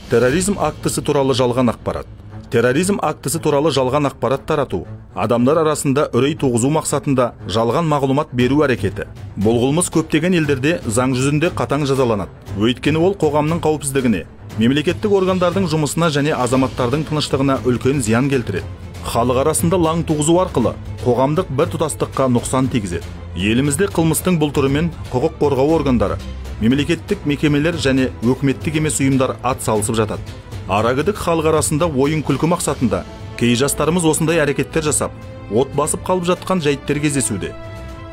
Терроризм актісі туралы жалған ақпарат. Терроризм актісі туралы жалған ақпарат тарату, адамдар арасында үрей туғызу мақсатында жалған мағлұмат беру әрекеті. Бұл қылмыс көптеген елдерде заң жүзінде қатаң жазаланады. Өйткені ол қоғамның қауіпсіздігіне, мемлекеттік органдардың жұмысына және азаматтардың тыныштығына үлкен зиян келтіреді. Халық арасында лаң туғызу арқылы қоғамдық бір тұтастыққа нұқсан тигізеді. Елімізде қылмыстың бұл түрімен құқық қорғау органдары, мемлекеттік мекемелер және өкіметтік емес ұйымдар ат салысып жатады. Арагідік халық арасында ойын күлкі мақсатында кей жастарымыз осындай әрекеттер жасап, от басып қалып жатқан жайттер кездесуде.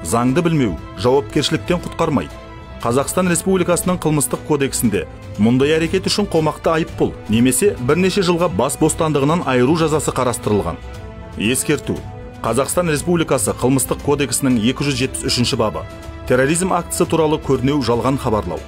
Заңды білмеу жауапкершіліктен құтқармайды. Қазақстан Республикасының қылмыстық кодексінде мұндай әрекет үшін қомақты айыппұл немесе бірнеше жылға бас бостандығынан айыру жазасы қарастырылған. Ескерту. Қазақстан Республикасы қылмыстық кодексінің 273 бабы. Терроризм актісі туралы көрнеу жалған хабарлау.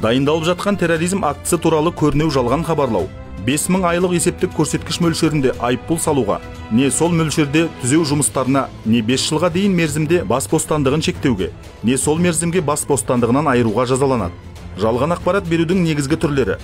Дайындалып жатқан терроризм актісі туралы көрнеу жалған хабарлау 5000 айлық есептік көрсеткіш мөлшерінде айыппұл салуға, не сол мөлшерде түзеу жұмыстарына, не 5 жылға дейін мерзімде бас бостандығын шектеуге, не сол мерзімге бас бостандығынан айыруға жазаланады. Жалған ақпарат берудің негізгі түрлері: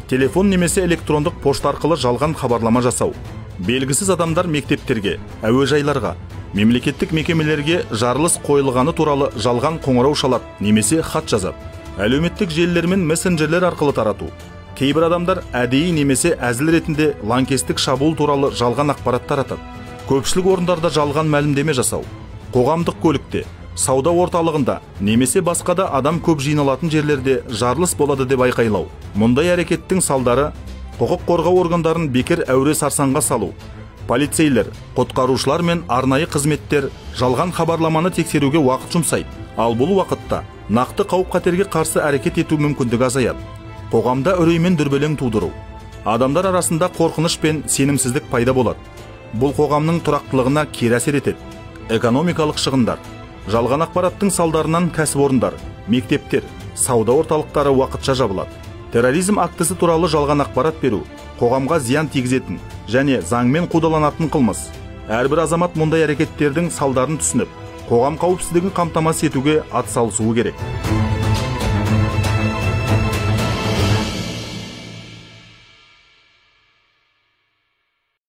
телефон немесе электрондық пошта арқылы жалған хабарлама жасау. Белгісіз адамдар мектептерге, әуежайларға, мемлекеттік мекемелерге жарылыс қойылғаны туралы жалған қоңырау шалады немесе хат жазады. Әлеуметтік желілер мен мессенджерлер арқылы тарату. Кейбір адамдар әдейі немесе әзіл ретінде лаңкестік шабуыл туралы жалған ақпарат таратады. Көпшілік орындарда жалған мәлімдеме жасау. Қоғамдық көлікте, сауда орталығында немесе басқа да адам көп жиналатын жерлерде жарылыс болады деп айқайлау. Мұндай әрекеттің салдары құқық қорғау органдарын бекер әуре сарсаңға салу. Полицейлер, құтқарушылар мен арнайы қызметтер жалған хабарламаны тексеруге уақыт жұмсайды. Ал бұл уақытта нақты қауіп-қатерге қарсы әрекет ету мүмкіндігі азаяды. Қоғамда үрей мен дүрбелең тудыру. Адамдар арасында қорқыныш пен сенімсіздік пайда болады. Бұл қоғамның тұрақтылығына кері әсер етеді. Экономикалық шығындар. Жалған ақпараттың салдарынан кәсіпорындар, мектептер, сауда орталықтары уақытша жабылады. Терроризм актісі туралы жалған ақпарат беру қоғамға зиян тигізетін және заңмен қудаланатын қылмыс. Әрбір азамат мұндай әрекеттердің салдарын түсініп, қоғам қауіпсіздігін қамтамасыз етуге атсалысуы керек.